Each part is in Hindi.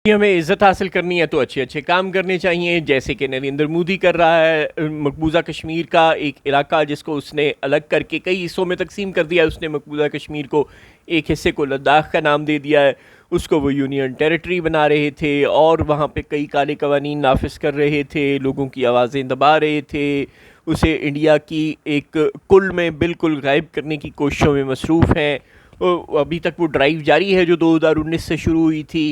कि हमें इज़्ज़त हासिल करनी है तो अच्छे अच्छे काम करने चाहिए, जैसे कि नरेंद्र मोदी कर रहा है। मकबूजा कश्मीर का एक इलाका जिसको उसने अलग करके कई हिस्सों में तकसीम कर दिया है। उसने मकबूजा कश्मीर को एक हिस्से को लद्दाख का नाम दे दिया है। उसको वो यूनियन टेरिटरी बना रहे थे और वहाँ पे कई काले कवानीन नाफिज कर रहे थे, लोगों की आवाज़ें दबा रहे थे। उसे इंडिया की एक कुल में बिल्कुल गायब करने की कोशिशों में मसरूफ़ हैं। अभी तक वो ड्राइव जारी है जो 2019 से शुरू हुई थी।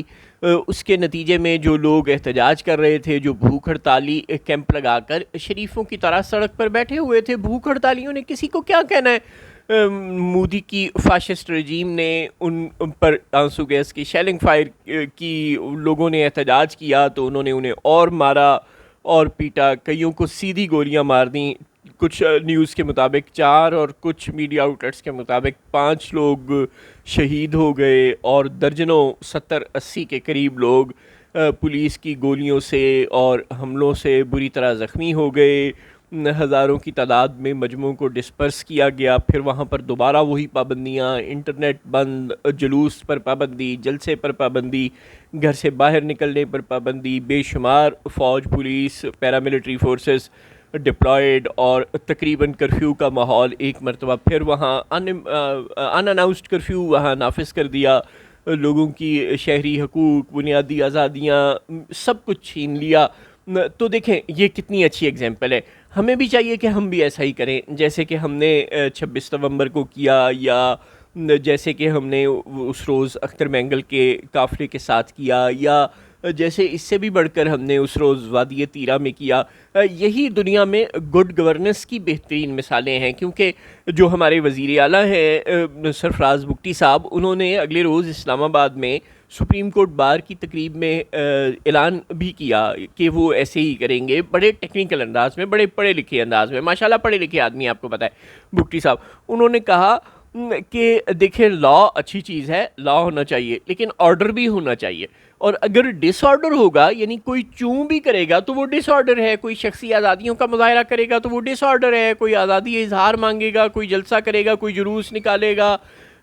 उसके नतीजे में जो लोग एहतजाज कर रहे थे, जो भूख हड़ताली कैंप लगाकर शरीफों की तरह सड़क पर बैठे हुए थे, भूख हड़तालियों ने किसी को क्या कहना है। मोदी की फाशिस्ट रजीम ने उन पर आंसू गैस की शेलिंग फायर की। लोगों ने एहतजाज किया तो उन्होंने उन्हें और मारा और पीटा, कईयों को सीधी गोलियां मार दी। कुछ न्यूज़ के मुताबिक 4 और कुछ मीडिया आउटलेट्स के मुताबिक 5 लोग शहीद हो गए और दर्जनों 70-80 के करीब लोग पुलिस की गोलियों से और हमलों से बुरी तरह ज़ख्मी हो गए। हज़ारों की तादाद में मजमों को डिस्पर्स किया गया। फिर वहाँ पर दोबारा वही पाबंदियाँ, इंटरनेट बंद, जुलूस पर पाबंदी, जलसे पर पाबंदी, घर से बाहर निकलने पर पाबंदी, बेशुमार फ़ौज, पुलिस, पैरामिलिट्री फोर्सेस डिप्लॉयड और तकरीबन कर्फ्यू का माहौल। एक मरतबा फिर वहाँ अनअनाउंस्ड कर्फ्यू वहाँ नाफिज कर दिया। लोगों की शहरी हकूक़, बुनियादी आज़ादियाँ, सब कुछ छीन लिया। तो देखें ये कितनी अच्छी एग्जांपल है। हमें भी चाहिए कि हम भी ऐसा ही करें, जैसे कि हमने 26 नवंबर को किया, या जैसे कि हमने उस रोज़ अख्तर मैंगल के काफ़िले के साथ किया, या जैसे इससे भी बढ़कर हमने उस रोज़ वादी तीरा में किया। यही दुनिया में गुड गवर्नेंस की बेहतरीन मिसालें हैं, क्योंकि जो हमारे वज़ीर आला हैं सरफराज बुगटी साहब, उन्होंने अगले रोज़ इस्लामाबाद में सुप्रीम कोर्ट बार की तकरीब में ऐलान भी किया कि वो ऐसे ही करेंगे, बड़े टेक्निकल अंदाज में, बड़े पढ़े लिखे अंदाज में। माशाल्लाह पढ़े लिखे आदमी, आपको पता है बुगटी साहब। उन्होंने कहा कि देखिए लॉ अच्छी चीज़ है, लॉ होना चाहिए, लेकिन ऑर्डर भी होना चाहिए। और अगर डिसऑर्डर होगा, यानी कोई चूं भी करेगा तो वो डिसऑर्डर है, कोई शख्सी आज़ादियों का मुजाहरा करेगा तो वो डिसऑर्डर है, कोई आज़ादी इजहार मांगेगा, कोई जलसा करेगा, कोई जुलूस निकालेगा,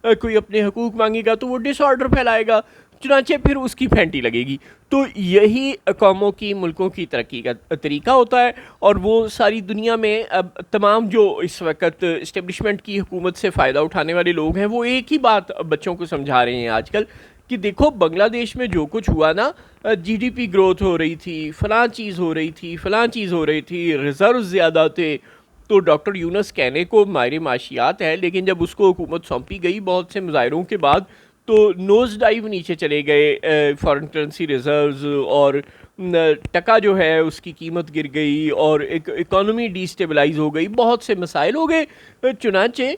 कोई अपने हकूक़ मांगेगा तो वो डिसऑर्डर फैलाएगा, चुनाचे फिर उसकी फेंटी लगेगी। तो यही कौमों की, मुल्कों की तरक्की का तरीका होता है। और वो सारी दुनिया में अब तमाम जो इस वक्त इस्टेब्लिशमेंट की हुकूमत से फ़ायदा उठाने वाले लोग हैं, वो एक ही बात बच्चों को समझा रहे हैं आजकल कि देखो बांग्लादेश में जो कुछ हुआ ना, जीडीपी ग्रोथ हो रही थी, फ़लाँ चीज़ हो रही थी, फ़लाँ चीज़ हो रही थी, रिज़र्व ज़्यादा थे। तो डॉक्टर यूनस कहने को माहिर माशियात है, लेकिन जब उसको हुकूमत सौंपी गई बहुत से मुजाहरों के बाद, तो नोज़ डाइव नीचे चले गए फॉरेन करेंसी रिजर्व्स, और टका जो है उसकी कीमत गिर गई और एक इकॉनमी डिस्टेबलाइज हो गई, बहुत से मसाइल हो गए। चुनाचे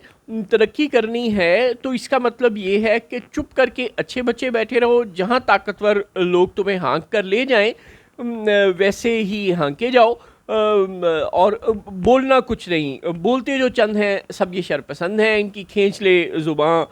तरक्की करनी है तो इसका मतलब ये है कि चुप करके अच्छे बच्चे बैठे रहो, जहाँ ताकतवर लोग तुम्हें हाँक कर ले जाएं वैसे ही हाँके जाओ। और बोलना कुछ नहीं, बोलते जो चंद हैं सब ये शरपसंद हैं, इनकी खींच ले ज़ुबान,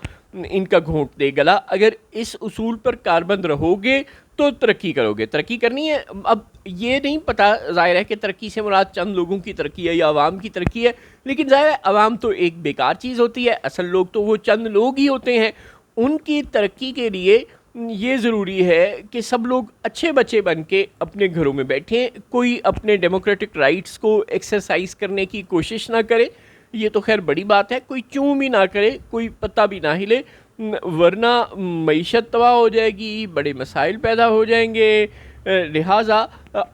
इनका घोंट दे गला। अगर इस उसूल पर कारबंद रहोगे तो तरक्की करोगे। तरक्की करनी है, अब ये नहीं पता, ज़ाहिर है कि तरक्की से मुराद चंद लोगों की तरक्की है या आवाम की तरक्की है, लेकिन ज़ाहिर है आवाम तो एक बेकार चीज़ होती है, असल लोग तो वो चंद लोग ही होते हैं। उनकी तरक्की के लिए ये ज़रूरी है कि सब लोग अच्छे बच्चे बन के अपने घरों में बैठें, कोई अपने डेमोक्रेटिक राइट्स को एक्सरसाइज करने की कोशिश ना करे। ये तो खैर बड़ी बात है, कोई चूं भी ना करे, कोई पत्ता भी ना हिले, वरना मईशत तबाह हो जाएगी, बड़े मसाइल पैदा हो जाएंगे। लिहाजा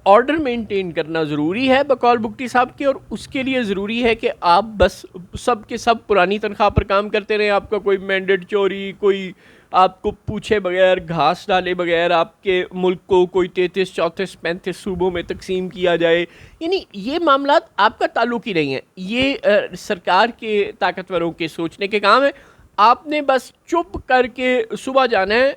ऑर्डर मेंटेन करना ज़रूरी है बकौल बुगटी साहब के, और उसके लिए ज़रूरी है कि आप बस सब के सब पुरानी तनख्वाह पर काम करते रहें। आपका कोई मैंडेट चोरी, कोई आपको पूछे बगैर, घास डाले बगैर आपके मुल्क को कोई 33, 34, 35 सूबों में तकसीम किया जाए, यानी ये मामलात आपका ताल्लुक ही नहीं है। ये सरकार के ताकतवरों के सोचने के काम है। आपने बस चुप करके सुबह जाना है,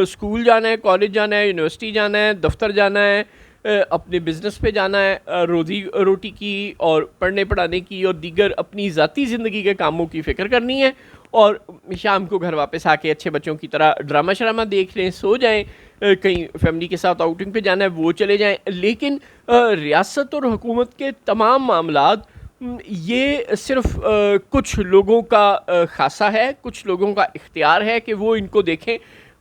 स्कूल जाना है, कॉलेज जाना है, यूनिवर्सिटी जाना है, दफ्तर जाना है, अपने बिज़नेस पे जाना है, रोज़ी रोटी की और पढ़ने पढ़ाने की और दीगर अपनी ज़ाती ज़िंदगी के कामों की फ़िक्र करनी है, और शाम को घर वापस आके अच्छे बच्चों की तरह ड्रामा शरामा देख लें, सो जाएं, कहीं फैमिली के साथ आउटिंग पे जाना है वो चले जाएं। लेकिन रियासत और हुकूमत के तमाम मामलात ये सिर्फ कुछ लोगों का खासा है, कुछ लोगों का इख्तियार है कि वो इनको देखें।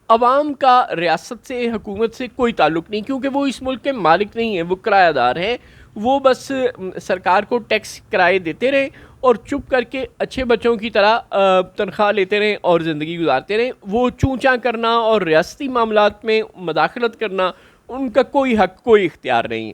अवाम का रियासत से, हुकूमत से कोई ताल्लुक़ नहीं, क्योंकि वो इस मुल्क के मालिक नहीं हैं, वो किरायादार हैं। वो बस सरकार को टैक्स किराए देते रहें और चुप करके अच्छे बच्चों की तरह तनख्वाह लेते रहें और ज़िंदगी गुजारते रहें। वो चूँ-चाँ करना और रियासती मामलात में मदाखलत करना, उनका कोई हक़, कोई इख्तियार नहीं है।